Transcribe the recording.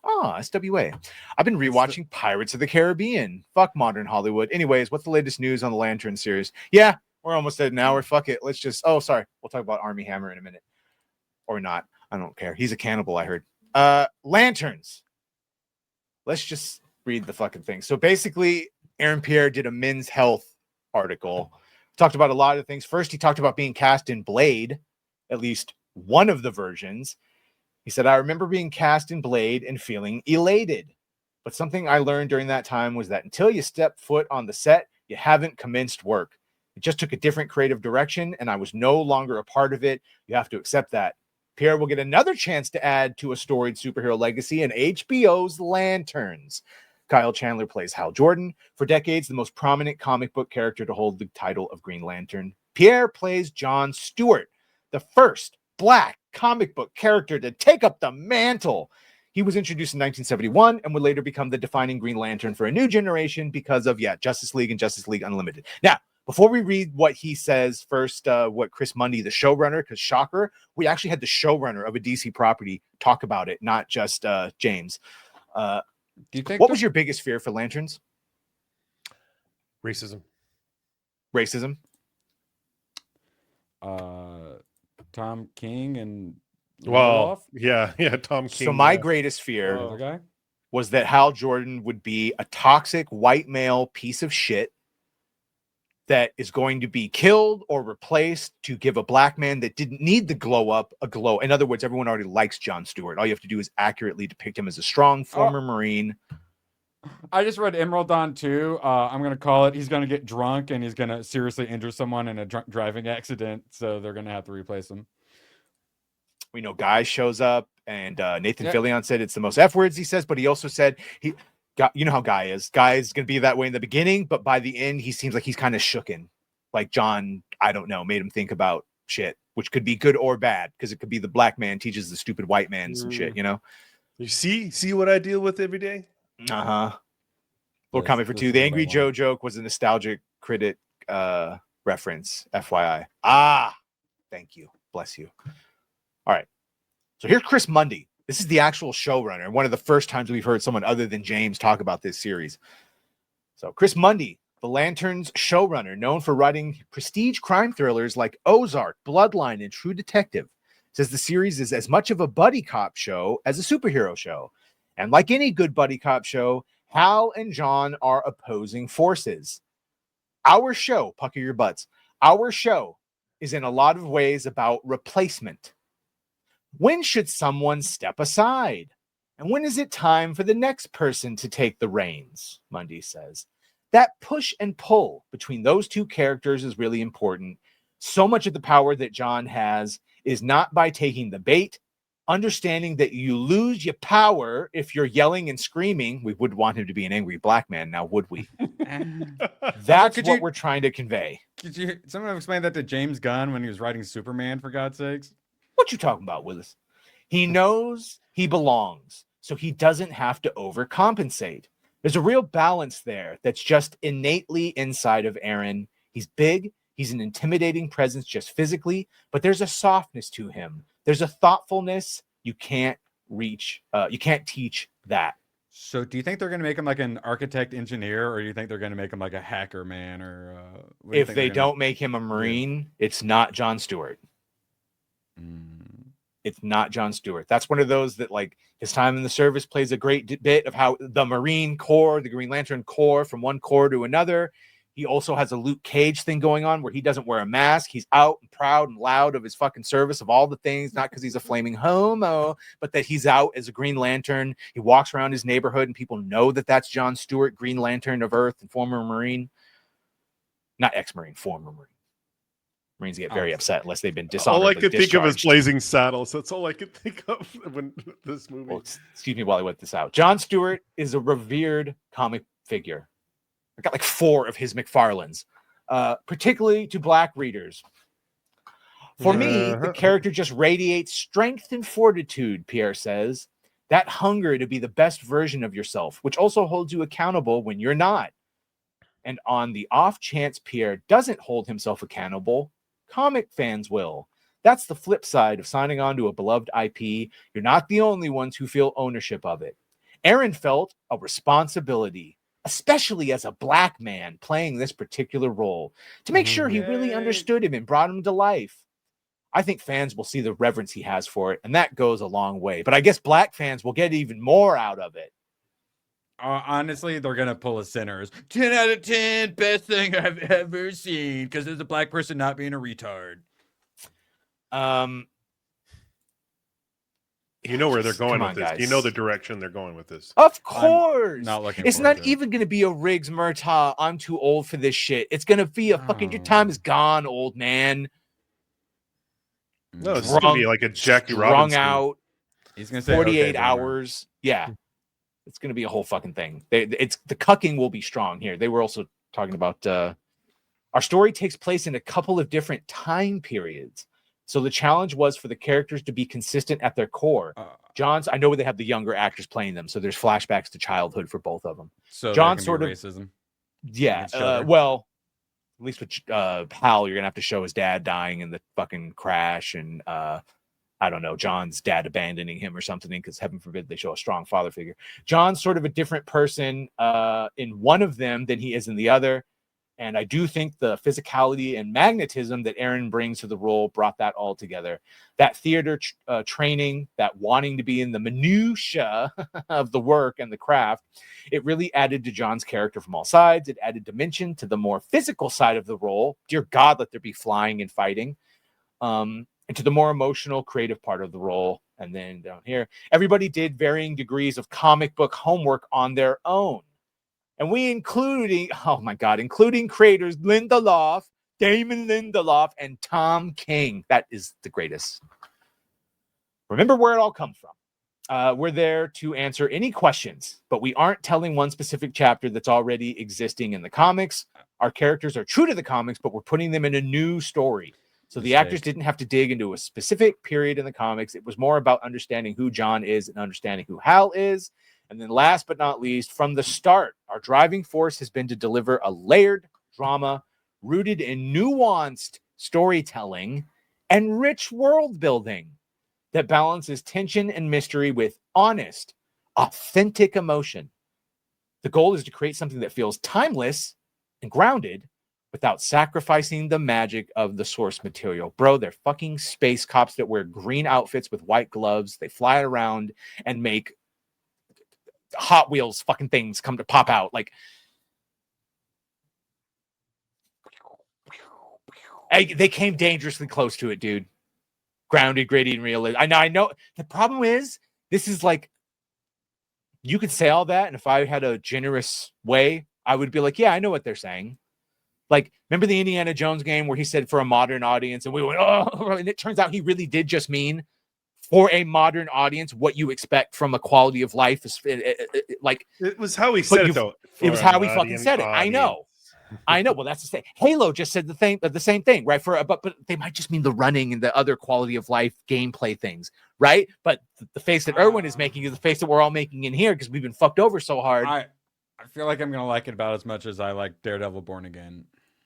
Oh, SWA. I've been rewatching Pirates of the Caribbean. Fuck modern Hollywood. Anyways, what's the latest news on the Lantern series? Yeah, we're almost at an hour. Fuck it. Let's just... Oh, sorry. We'll talk about Armie Hammer in a minute. Or not. I don't care. He's a cannibal, I heard. Lanterns. Let's just read the fucking thing. So basically, Aaron Pierre did a Men's Health article. Talked about a lot of things. First, he talked about being cast in Blade, at least one of the versions. He said, I remember being cast in Blade and feeling elated. But something I learned during that time was that until you step foot on the set, you haven't commenced work. It just took a different creative direction, and I was no longer a part of it. You have to accept that. Pierre will get another chance to add to a storied superhero legacy in HBO's Lanterns. Kyle Chandler plays Hal Jordan, for decades the most prominent comic book character to hold the title of Green Lantern. Pierre plays John Stewart, the first Black comic book character to take up the mantle. He was introduced in 1971 and would later become the defining Green Lantern for a new generation because of, Justice League and Justice League Unlimited. Now, before we read what he says, first, what Chris Mundy, the showrunner, because shocker, we actually had the showrunner of a DC property talk about it, not just James. Do you think what was your biggest fear for Lanterns? Racism. Tom King and Tom King. So my greatest fear was that Hal Jordan would be a toxic white male piece of shit that is going to be killed or replaced to give a black man that didn't need the glow up a glow. In other words, everyone already likes John Stewart. All you have to do is accurately depict him as a strong former Marine. I just read Emerald Dawn 2. I'm going to call it. He's going to get drunk and he's going to seriously injure someone in a drunk driving accident. So they're going to have to replace him. We know Guy shows up, and Nathan Fillion said it's the most F words he says, but he also said you know how Guy is. Guy is going to be that way in the beginning, but by the end, he seems like he's kind of shooken. Like John, I don't know, made him think about shit, which could be good or bad, because it could be the black man teaches the stupid white man some shit, you know? You see what I deal with every day? Lord Comic for 2. The Angry Joe joke was a nostalgic critic reference, FYI. Thank you. Bless you. All right. So here's Chris Mundy. This is the actual showrunner, and one of the first times we've heard someone other than James talk about this series. So Chris Mundy, the Lanterns showrunner, known for writing prestige crime thrillers like Ozark, Bloodline, and True Detective, says the series is as much of a buddy cop show as a superhero show. And like any good buddy cop show, Hal and John are opposing forces. Our show, pucker your butts, our show is in a lot of ways about replacement. When should someone step aside? And when is it time for the next person to take the reins? Mundy says. That push and pull between those two characters is really important. So much of the power that John has is not by taking the bait, understanding that you lose your power if you're yelling and screaming. We would want him to be an angry black man now, would we? That's what we're trying to convey. Could someone explain that to James Gunn when he was writing Superman, for God's sakes? What you talking about, Willis? He knows he belongs, so he doesn't have to overcompensate. There's a real balance there that's just innately inside of Aaron. He's big. He's an intimidating presence just physically, but there's a softness to him. There's a thoughtfulness you can't reach. You can't teach that. So do you think they're going to make him like an architect engineer, or do you think they're going to make him like a hacker man? Or if they don't make him a Marine, it's not John Stewart. It's not John Stewart. That's one of those that, like, his time in the service plays a great bit of how the Marine Corps, the Green Lantern Corps, from one corps to another. He also has a Luke Cage thing going on where he doesn't wear a mask. He's out and proud and loud of his fucking service, of all the things, not because he's a flaming homo, but that he's out as a Green Lantern. He walks around his neighborhood and people know that that's John Stewart, Green Lantern of Earth and former Marine. Not ex-Marine, former Marine. Marines get very upset unless they've been dishonorably All I could discharged. think of is Blazing Saddles. That's all I could think of when this movie. Well, excuse me while I let this out. John Stewart is a revered comic figure. I got like 4 of his McFarlanes, particularly to Black readers. For me, the character just radiates strength and fortitude, Pierre says. That hunger to be the best version of yourself, which also holds you accountable when you're not. And on the off chance Pierre doesn't hold himself accountable, comic fans will. That's the flip side of signing on to a beloved IP. You're not the only ones who feel ownership of it. Aaron felt a responsibility, especially as a black man playing this particular role, to make sure he really understood him and brought him to life. I think fans will see the reverence he has for it, and that goes a long way. But I guess black fans will get even more out of it. Honestly, they're gonna pull a Sinners 10 out of 10, best thing I've ever seen, because there's a black person not being a retard. You know where they're going Come with on, this. guys. You know the direction they're going with this. Of course. Not looking It's forward not to it. even going to be a Riggs Murtaugh, I'm too old for this shit. It's going to be a fucking, your time is gone, old man. No, it's going to be like a Jackie Strung Robinson. out. He's gonna say 48 okay, Boomer. hours. Yeah. It's going to be a whole fucking thing. It's the cucking will be strong here. They were also talking about our story takes place in a couple of different time periods. So the challenge was for the characters to be consistent at their core. John's, I know they have the younger actors playing them, so there's flashbacks to childhood for both of them. So John there can sort be of racism. Yeah. against each other. Well, at least with Hal, you're gonna have to show his dad dying in the fucking crash, and I don't know, John's dad abandoning him or something, because heaven forbid they show a strong father figure. John's sort of a different person in one of them than he is in the other. And I do think the physicality and magnetism that Aaron brings to the role brought that all together. That theater training, that wanting to be in the minutia of the work and the craft, it really added to John's character from all sides. It added dimension to the more physical side of the role. Dear God, let there be flying and fighting. And to the more emotional, creative part of the role. And then down here, everybody did varying degrees of comic book homework on their own. And we including creators Lindelof, Damon Lindelof, and Tom King. That is the greatest. Remember where it all comes from. We're there to answer any questions, but we aren't telling one specific chapter that's already existing in the comics. Our characters are true to the comics, but we're putting them in a new story. So the actors didn't have to dig into a specific period in the comics. It was more about understanding who John is and understanding who Hal is. And then last but not least, from the start, our driving force has been to deliver a layered drama rooted in nuanced storytelling and rich world building that balances tension and mystery with honest, authentic emotion. The goal is to create something that feels timeless and grounded without sacrificing the magic of the source material. Bro, they're fucking space cops that wear green outfits with white gloves. They fly around and make Hot Wheels fucking things come to pop out. Like, they came dangerously close to it, dude. Grounded, gritty, and realistic. I know. The problem is, this is like, you could say all that, and if I had a generous way, I would be like, yeah, I know what they're saying. Like, remember the Indiana Jones game where he said for a modern audience, and we went, oh, and it turns out he really did just mean for a modern audience what you expect from a quality of life. Is like, it was how he said it, though. It was how he fucking said it. I know. Well, that's the thing. Halo just said the same thing, right? But they might just mean the running and the other quality of life gameplay things, right? But the face that Erwin is making is the face that we're all making in here because we've been fucked over so hard. I feel like I'm gonna like it about as much as I like Daredevil Born Again.